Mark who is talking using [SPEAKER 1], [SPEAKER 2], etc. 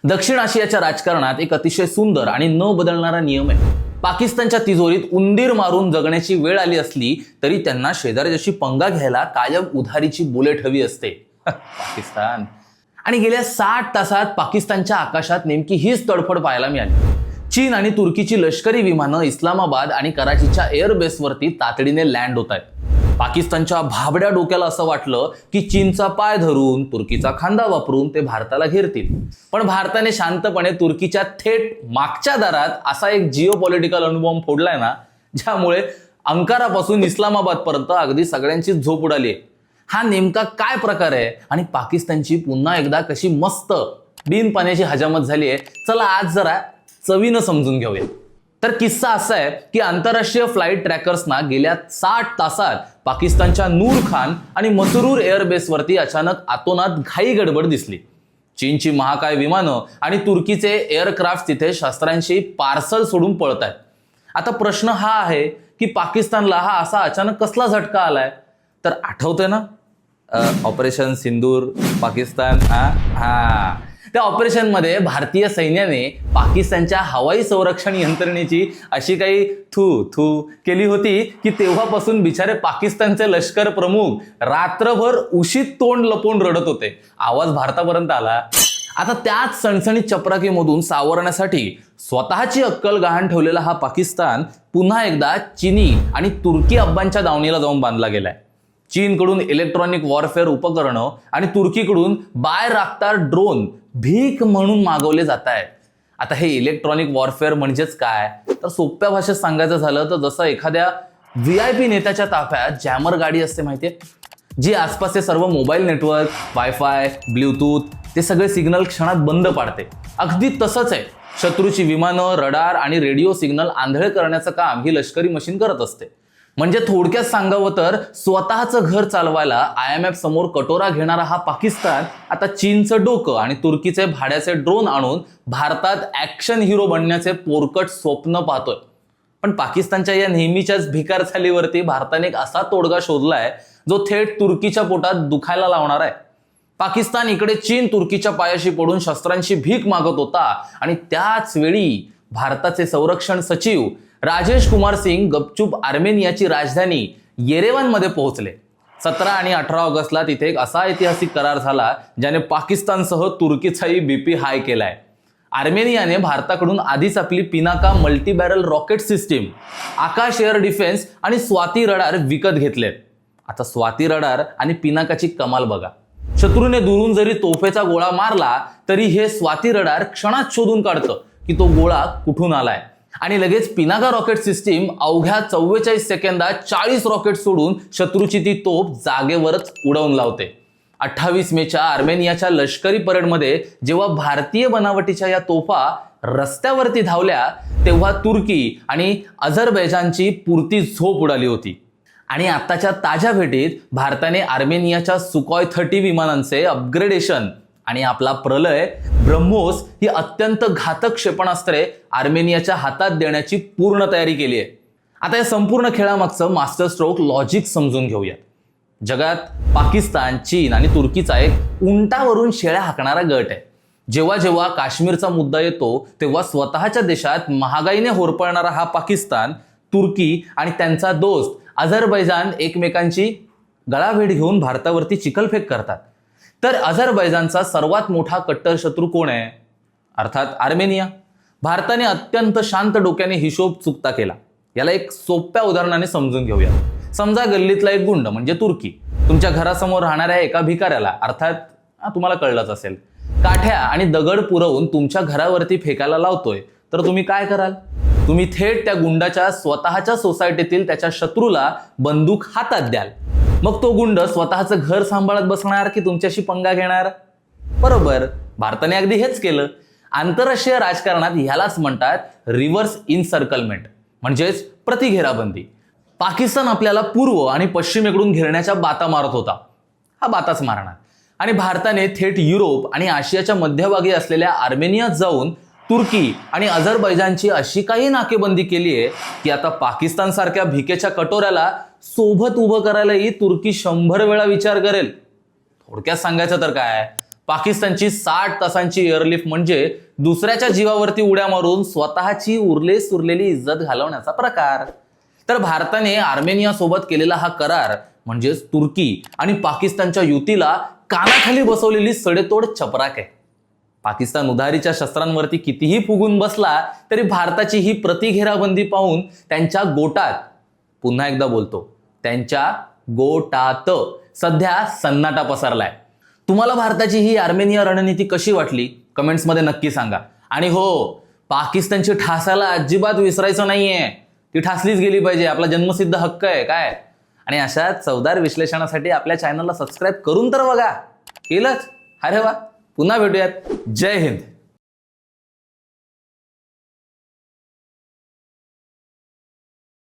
[SPEAKER 1] दक्षिण आशियाच्या राजकारणात एक अतिशय सुंदर आणि न बदलणारा नियम आहे. पाकिस्तानच्या तिजोरीत उंदीर मारून जगण्याची वेळ आली असली तरी त्यांना शेजाऱ्याशी पंगा घ्यायला कायम उधारीची बुलेट हवी असते. पाकिस्तान. आणि गेल्या 60 तासात पाकिस्तानच्या आकाशात नेमकी हीच तडफड पाहायला मिळाली. चीन आणि तुर्कीची लष्करी विमानं इस्लामाबाद आणि कराचीच्या एअरबेसवरती तातडीने लँड होत आहेत. पाकिस्तानच्या भाबड्या डोक्याला असं वाटलं की चीनचा पाय धरून, तुर्कीचा खांदा वापरून ते भारताला घेरतील. पण भारताने शांतपणे तुर्कीच्या थेट मागच्या दारात असा एक जिओपॉलिटिकल अणुबॉम्ब फोडलाय ना, ज्यामुळे अंकारापासून इस्लामाबाद पर्यंत अगदी सगळ्यांची झोप उडाली. हा नेमका काय प्रकार आहे आणि पाकिस्तानची पुन्हा एकदा कशी मस्त बिन पाण्याची हजामत झाली आहे, चला आज जरा चवीनं समजून घेऊया. तर किस्सा असा आहे की आंतरराष्ट्रीय फ्लाईट ट्रॅकर्सना गेल्या 60 तासात पाकिस्तानच्या नूर खान आणि मसरूर एअरबेसवरती अचानक आतोनात घाई गडबड दिसली. चीनची महाकाय विमानं आणि तुर्कीचे एअरक्राफ्ट तिथे शस्त्रांशी पार्सल सोडून पळत आहेत. आता प्रश्न हा आहे की पाकिस्तानला हा असा अचानक कसला झटका आलाय? तर आठवतंय ना ऑपरेशन सिंदूर पाकिस्तान. त्या ऑपरेशनमध्ये भारतीय सैन्याने पाकिस्तानच्या हवाई संरक्षण यंत्रणेची अशी काही थू केली होती की तेव्हापासून बिचारे पाकिस्तानचे लष्कर प्रमुख रात्रभर उशीत तोंड लपवून रडत होते. आवाज भारतापर्यंत आला. आता त्याच सणसणीत चपराकीमधून सावरण्यासाठी स्वतःची अक्कल गहाण ठेवलेला हा पाकिस्तान पुन्हा एकदा चीनी आणि तुर्की अब्बांच्या दावणीला जाऊन बांधला गेलाय. चीनकडून इलेक्ट्रॉनिक वॉरफेअर उपकरणं आणि तुर्कीकडून बाय राखतार ड्रोन भीक म्हणून मागवले जात आहेत. आता हे इलेक्ट्रॉनिक वॉरफेअर म्हणजेच काय? तर सोप्या भाषेत सांगायचं झालं तर जसं एखाद्या VIP नेत्याच्या ताफ्यात जॅमर गाडी असते माहितीये, जी आसपासचे सर्व मोबाईल नेटवर्क, वायफाय, ब्ल्यूटूथ ते सगळे सिग्नल क्षणात बंद पाडते. अगदी तसंच आहे. शत्रूची विमानं, रडार आणि रेडिओ सिग्नल आंधळे करण्याचं काम ही लष्करी मशीन करत असते. म्हणजे थोडक्यात सांगावं तर स्वतःचं घर चालवायला IMF समोर कटोरा घेणारा हा पाकिस्तान आता चीनचं डोकं आणि तुर्कीचे भाड्याचे ड्रोन आणून भारतात ऍक्शन हिरो बनण्याचे पोरकट स्वप्न पाहतोय. पण पाकिस्तानच्या या नेहमीच्याच भिकार चालीवरती भारताने एक असा तोडगा शोधलाय जो थेट तुर्कीच्या पोटात दुखायला लावणार आहे. पाकिस्तान इकडे चीन तुर्कीच्या पायाशी पडून शस्त्रांची भीक मागत होता आणि त्याच वेळी भारताचे संरक्षण सचिव राजेश कुमार सिंग गपचूप आर्मेनियाची राजधानी येरेवानमध्ये पोहोचले. 17 आणि 18 ऑगस्टला तिथे एक असा ऐतिहासिक करार झाला ज्याने पाकिस्तानसह तुर्कीचाही BP हाय केलाय. आर्मेनियाने भारताकडून आधीच आपली Pinaka multi barrel rocket system, Akash air defence आणि स्वाती रडार विकत घेतलेत. आता स्वाती रडार आणि पिनाकाची कमाल बघा. शत्रूने दुरून जरी तोफेचा गोळा मारला तरी हे स्वाती रडार क्षणात शोधून काढतं की तो गोळा कुठून आलाय आणि लगेच पिनाका रॉकेट सिस्टीम अवघ्या 44 सेकंदात 40 रॉकेट सोडून शत्रूची ती तोफ जागेवरच उडवून लावते. 28 मेच्या आर्मेनियाच्या लष्करी परेडमध्ये जेव्हा भारतीय बनावटीच्या या तोफा रस्त्यावरती धावल्या तेव्हा तुर्की आणि अझरबैजानची पुरती झोप उडाली होती. आणि आताच्या ताज्या भेटीत भारताने आर्मेनियाच्या सुकॉय 30 विमानांचे अपग्रेडेशन आणि आपला प्रलय ब्रह्मोस ही अत्यंत घातक क्षेपणास्त्रे आर्मेनियाच्या हातात देण्याची पूर्ण तयारी केली आहे. आता या संपूर्ण खेळामागचं मास्टर स्ट्रोक लॉजिक समजून घेऊया. जगात पाकिस्तान, चीन आणि तुर्कीचा एक उंटावरून शेळ्या हाकणारा गट आहे. जेव्हा जेव्हा काश्मीरचा मुद्दा येतो तेव्हा स्वतःच्या देशात महागाईने होरपळणारा हा पाकिस्तान, तुर्की आणि त्यांचा दोस्त अझरबैजान एकमेकांची गळाभेट घेऊन भारतावरती चिखलफेक करतात. तर अझरबैजानचा सर्वात मोठा कट्टर शत्रू कोण आहे? अर्थात आर्मेनिया. भारताने अत्यंत शांत डोक्याने हिशोब चुकता केला. याला एक सोप्या उदाहरणाने समजून घेऊया. समजा गल्लीतला एक गुंड म्हणजे तुर्की तुमच्या घरासमोर राहणाऱ्या एका भिकाऱ्याला, अर्थात तुम्हाला कळलंच असेल, काठ्या आणि दगड पुरवून तुमच्या घरावरती फेकायला लावतोय. तर तुम्ही काय कराल? तुम्ही थेट त्या गुंडाच्या स्वतःच्या सोसायटीतील त्याच्या शत्रूला बंदूक हातात द्याल. मग तो गुंड स्वतःचं घर सांभाळत बसणार की तुमच्याशी पंगा घेणार? बरोबर, भारताने अगदी हेच केलं. आंतरराष्ट्रीय राजकारणात ह्यालाच म्हणतात रिव्हर्स इनसर्कलमेंट, म्हणजेच प्रतिघेराबंदी. पाकिस्तान आपल्याला पूर्व आणि पश्चिमेकडून घेरण्याच्या बाता मारत होता. हा बाताच मारणार. आणि भारताने थेट युरोप आणि आशियाच्या मध्यभागी असलेल्या आर्मेनियात जाऊन तुर्की आणि अझरबैजानची अशी काही नाकेबंदी केली आहे की आता पाकिस्तान सारख्या भिकेच्या कटोऱ्याला सोबत उभं करायलाही तुर्की 100 वेळा विचार करेल. थोडक्यात सांगायचं तर काय, पाकिस्तानची 60 तासांची एअरलिफ्ट म्हणजे दुसऱ्याच्या जीवावरती उड्या मारून स्वतःची उरलेस उरलेली इज्जत घालवण्याचा प्रकार. तर भारताने आर्मेनियासोबत केलेला हा करार म्हणजेच तुर्की आणि पाकिस्तानच्या युतीला कानाखाली बसवलेली सडेतोड चपराक आहे. पाकिस्तान उधारीच्या शस्त्रांवरती कितीही फुगून बसला तरी भारताची ही प्रतिघेराबंदी पाहून त्यांच्या गोटात, पुन्हा एकदा बोलतो, त्यांच्या गोटात सध्या सन्नाटा पसरलाय. तुम्हाला भारताची ही आर्मेनिया रणनीती कशी वाटली कमेंट्समध्ये नक्की सांगा. आणि हो, पाकिस्तानची ठासाला अजिबात विसरायचं नाहीये. ती ठासलीच गेली पाहिजे, आपला जन्मसिद्ध हक्क आहे काय. आणि अशा चवदार विश्लेषणासाठी आपल्या चॅनलला सबस्क्राईब करून तर बघा. केलंच? अरे वा. पुन्हा भेटूयात. जय हिंद.